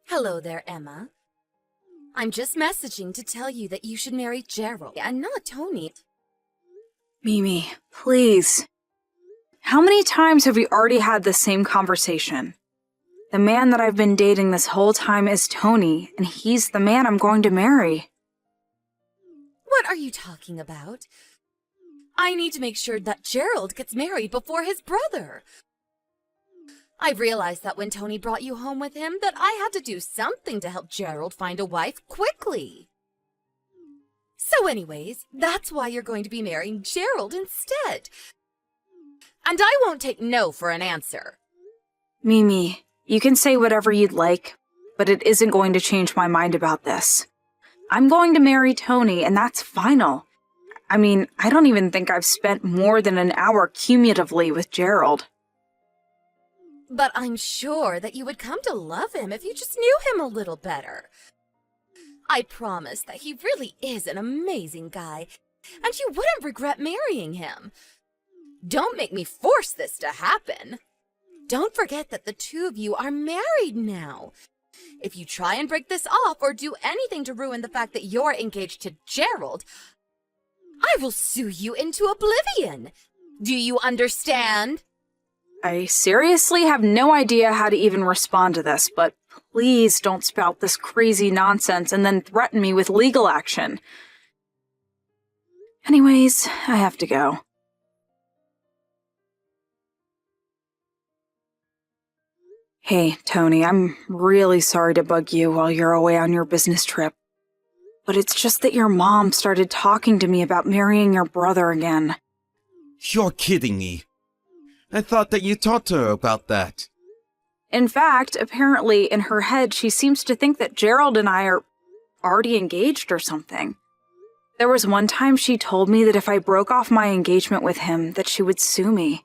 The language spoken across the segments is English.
Hello there, Emma. I'm just messaging to tell you that you should marry Gerald and not Tony. Mimi, please. How many times have we already had the same conversation? The man that I've been dating this whole time is Tony, and he's the man I'm going to marry. What are you talking about? I need to make sure that Gerald gets married before his brother. I realized that when Tony brought you home with him that I had to do something to help Gerald find a wife quickly. So anyways, that's why you're going to be marrying Gerald instead. And I won't take no for an answer. Mimi, you can say whatever you'd like, but it isn't going to change my mind about this. I'm going to marry Tony, and that's final. I mean, I don't even think I've spent more than an hour cumulatively with Gerald. But I'm sure that you would come to love him if you just knew him a little better. I promise that he really is an amazing guy, and you wouldn't regret marrying him. Don't make me force this to happen. Don't forget that the two of you are married now. If you try and break this off or do anything to ruin the fact that you're engaged to Gerald, I will sue you into oblivion. Do you understand? I seriously have no idea how to even respond to this, but please don't spout this crazy nonsense and then threaten me with legal action. Anyways, I have to go. Hey, Tony, I'm really sorry to bug you while you're away on your business trip. But it's just that your mom started talking to me about marrying your brother again. You're kidding me. I thought that you talked to her about that. In fact, apparently in her head she seems to think that Gerald and I are already engaged or something. There was one time she told me that if I broke off my engagement with him, that she would sue me.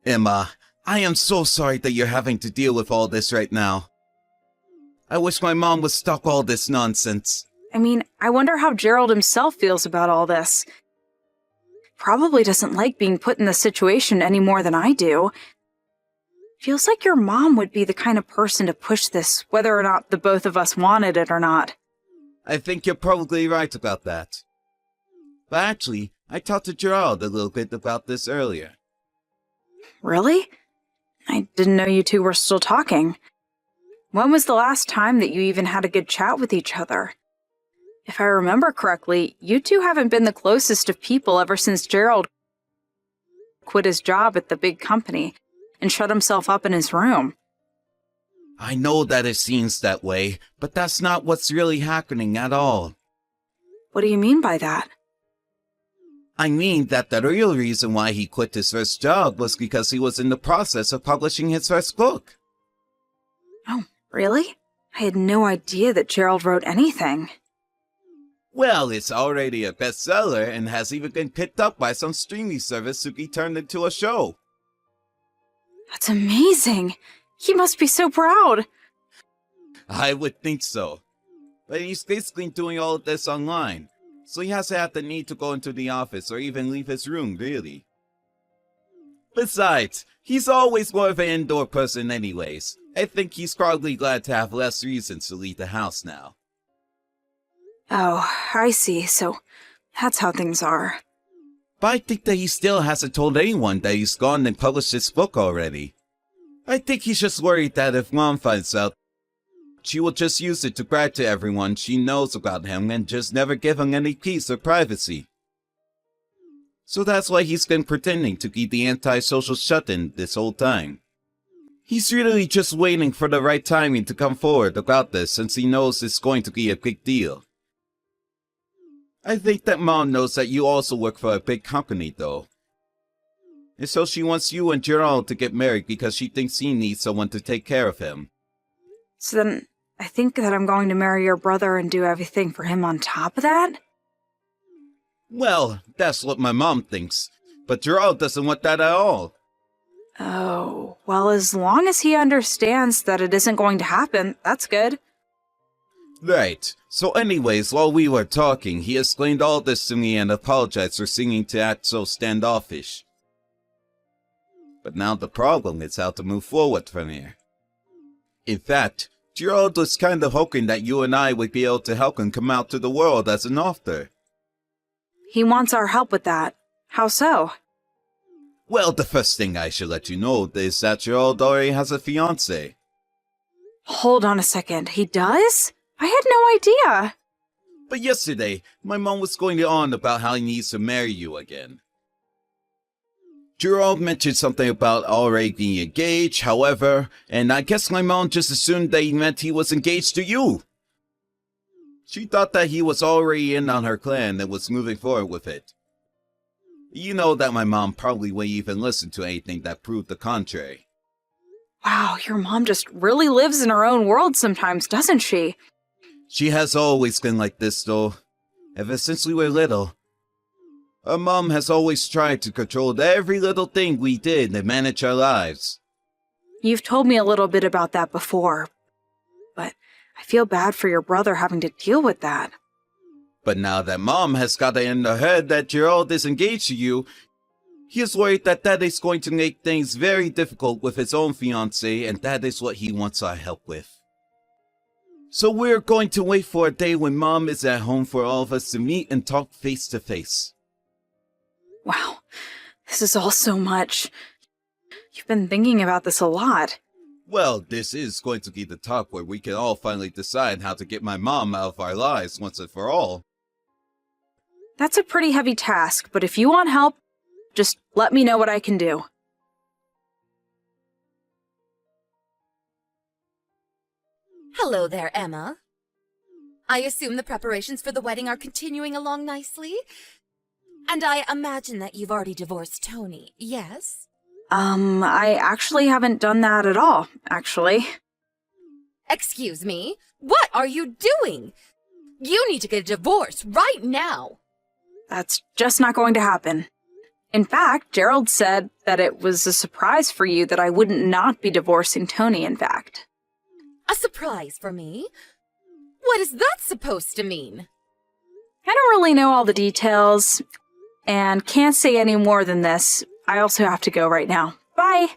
Emma, I am so sorry that you're having to deal with all this right now. I wish my mom would stop all this nonsense. I mean, I wonder how Gerald himself feels about all this. Probably doesn't like being put in this situation any more than I do. Feels like your mom would be the kind of person to push this, whether or not the both of us wanted it or not. I think you're probably right about that. But actually, I talked to Gerald a little bit about this earlier. Really? I didn't know you two were still talking. When was the last time that you even had a good chat with each other? If I remember correctly, you two haven't been the closest of people ever since Gerald quit his job at the big company and shut himself up in his room. I know that it seems that way, but that's not what's really happening at all. What do you mean by that? I mean that the real reason why he quit his first job was because he was in the process of publishing his first book. Oh, really? I had no idea that Gerald wrote anything. Well, it's already a bestseller and has even been picked up by some streaming service to be turned into a show. That's amazing! He must be so proud! I would think so. But he's basically doing all of this online, so he hasn't had the need to go into the office or even leave his room, really. Besides, he's always more of an indoor person anyways. I think he's probably glad to have less reasons to leave the house now. Oh, I see, so that's how things are. But I think that he still hasn't told anyone that he's gone and published his book already. I think he's just worried that if Mom finds out, she will just use it to brag to everyone she knows about him and just never give him any peace or privacy. So that's why he's been pretending to be the antisocial shut-in this whole time. He's really just waiting for the right timing to come forward about this since he knows it's going to be a big deal. I think that Mom knows that you also work for a big company, though. And so she wants you and Gerald to get married because she thinks he needs someone to take care of him. So then, I think that I'm going to marry your brother and do everything for him on top of that? Well, that's what my mom thinks. But Gerald doesn't want that at all. Oh, well, as long as he understands that it isn't going to happen, that's good. Right. So anyways, while we were talking, he explained all this to me and apologized for seeming to act so standoffish. But now the problem is how to move forward from here. In fact, Gerald was kind of hoping that you and I would be able to help him come out to the world as an author. He wants our help with that. How so? Well, the first thing I should let you know is that Gerald already has a fiancée. Hold on a second. He does? I had no idea. But yesterday, my mom was going on about how he needs to marry you again. Gerald mentioned something about already being engaged, however, and I guess my mom just assumed that he meant he was engaged to you. She thought that he was already in on her plan and was moving forward with it. You know that my mom probably wouldn't even listen to anything that proved the contrary. Wow, your mom just really lives in her own world sometimes, doesn't she? She has always been like this, though, ever since we were little. Our mom has always tried to control every little thing we did and manage our lives. You've told me a little bit about that before, but I feel bad for your brother having to deal with that. But now that Mom has got it in her head that Gerald is engaged to you, he is worried that that is going to make things very difficult with his own fiancée, and that is what he wants our help with. So we're going to wait for a day when Mom is at home for all of us to meet and talk face to face. Wow, this is all so much. You've been thinking about this a lot. Well, this is going to be the talk where we can all finally decide how to get my mom out of our lives once and for all. That's a pretty heavy task, but if you want help, just let me know what I can do. Hello there, Emma. I assume the preparations for the wedding are continuing along nicely? And I imagine that you've already divorced Tony, yes? I actually haven't done that at all, actually. Excuse me? What are you doing? You need to get a divorce right now. That's just not going to happen. In fact, Gerald said that it was a surprise for you that I wouldn't not be divorcing Tony, in fact. A surprise for me? What is that supposed to mean? I don't really know all the details, and can't say any more than this. I also have to go right now. Bye!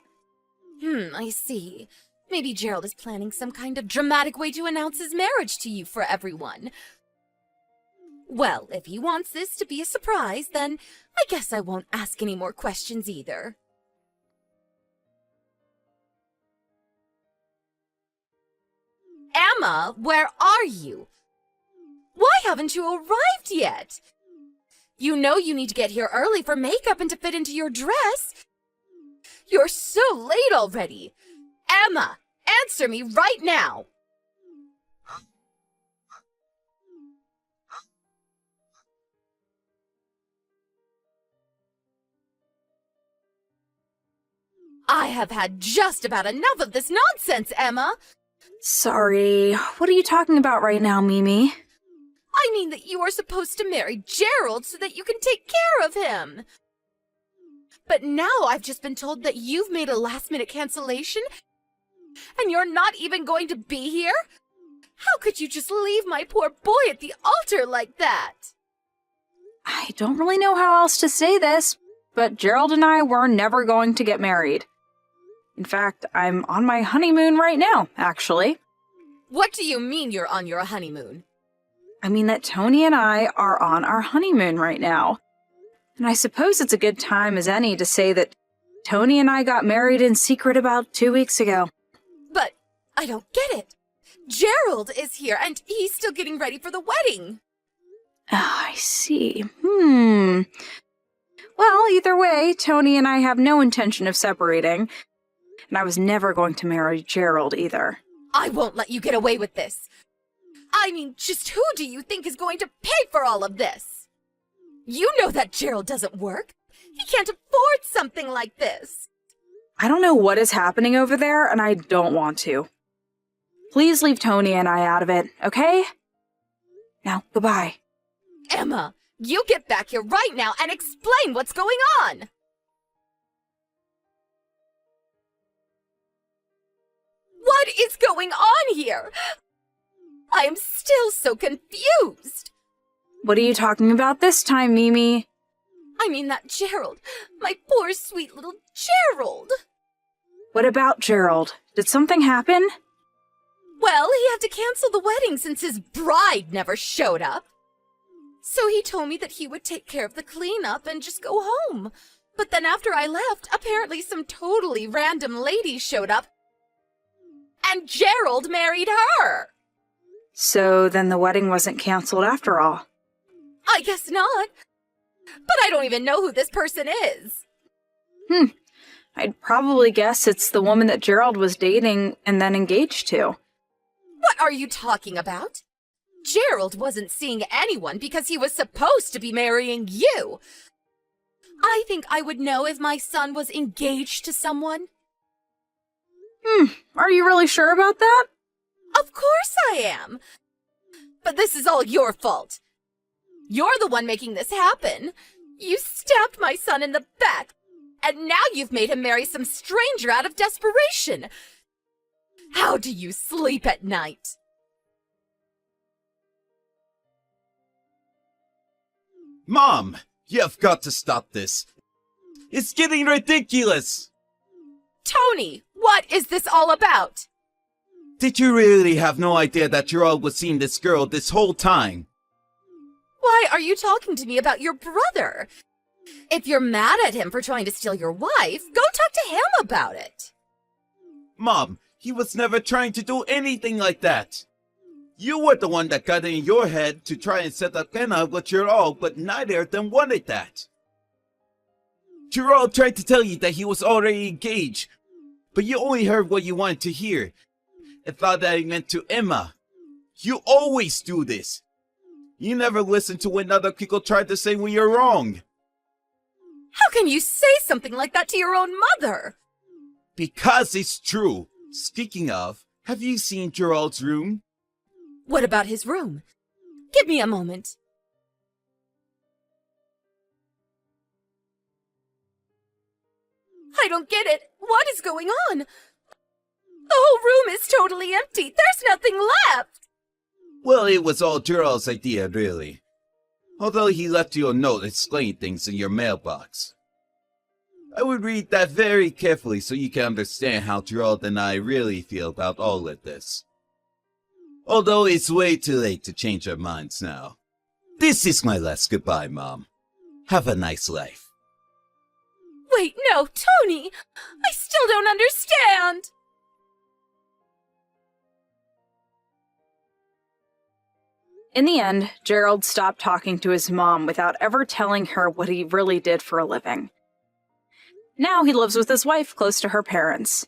I see. Maybe Gerald is planning some kind of dramatic way to announce his marriage to you for everyone. Well, if he wants this to be a surprise, then I guess I won't ask any more questions either. Emma, where are you? Why haven't you arrived yet? You know you need to get here early for makeup and to fit into your dress. You're so late already. Emma, answer me right now. I have had just about enough of this nonsense, Emma. Sorry, what are you talking about right now, Mimi? I mean that you are supposed to marry Gerald so that you can take care of him. But now I've just been told that you've made a last-minute cancellation and you're not even going to be here? How could you just leave my poor boy at the altar like that? I don't really know how else to say this, but Gerald and I were never going to get married. In fact, I'm on my honeymoon right now, actually. What do you mean you're on your honeymoon? I mean that Tony and I are on our honeymoon right now. And I suppose it's a good time as any to say that Tony and I got married in secret about 2 weeks ago. But I don't get it. Gerald is here and he's still getting ready for the wedding. Ah, I see. Well, either way, Tony and I have no intention of separating. And I was never going to marry Gerald either. I won't let you get away with this. I mean, just who do you think is going to pay for all of this? You know that Gerald doesn't work. He can't afford something like this. I don't know what is happening over there, and I don't want to. Please leave Tony and I out of it, okay? Now, goodbye. Emma, you get back here right now and explain what's going on! What is going on here? I am still so confused. What are you talking about this time, Mimi? I mean that Gerald, my poor sweet little Gerald. What about Gerald? Did something happen? Well, he had to cancel the wedding since his bride never showed up. So he told me that he would take care of the cleanup and just go home. But then after I left, apparently some totally random lady showed up, and Gerald married her. So then the wedding wasn't canceled after all. I guess not. But I don't even know who this person is. I'd probably guess it's the woman that Gerald was dating and then engaged to. What are you talking about? Gerald wasn't seeing anyone because he was supposed to be marrying you. I think I would know if my son was engaged to someone. Are you really sure about that? Of course I am. But this is all your fault. You're the one making this happen. You stabbed my son in the back, and now you've made him marry some stranger out of desperation. How do you sleep at night? Mom, you've got to stop this. It's getting ridiculous. Tony, what is this all about? Did you really have no idea that Gerald was seeing this girl this whole time? Why are you talking to me about your brother? If you're mad at him for trying to steal your wife, go talk to him about it. Mom, he was never trying to do anything like that. You were the one that got it in your head to try and set up Kenna with Gerald, but neither of them wanted that. Gerald tried to tell you that he was already engaged, but you only heard what you wanted to hear and thought that he meant to Emma. You always do this. You never listen to when other people try to say when you're wrong. How can you say something like that to your own mother? Because it's true. Speaking of, have you seen Gerald's room? What about his room? Give me a moment. I don't get it. What is going on? The whole room is totally empty. There's nothing left. Well, it was all Gerald's idea, really. Although he left you a note explaining things in your mailbox. I would read that very carefully so you can understand how Gerald and I really feel about all of this. Although it's way too late to change our minds now. This is my last goodbye, Mom. Have a nice life. Wait, no, Tony! I still don't understand! In the end, Gerald stopped talking to his mom without ever telling her what he really did for a living. Now he lives with his wife close to her parents.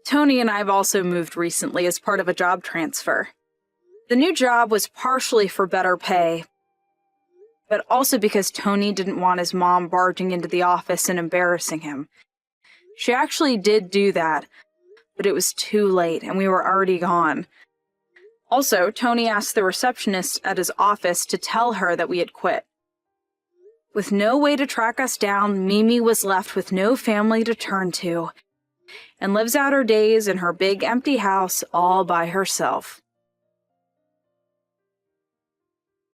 Tony and I have also moved recently as part of a job transfer. The new job was partially for better pay, but also because Tony didn't want his mom barging into the office and embarrassing him. She actually did do that, but it was too late and we were already gone. Also, Tony asked the receptionist at his office to tell her that we had quit. With no way to track us down, Mimi was left with no family to turn to, and lives out her days in her big empty house all by herself.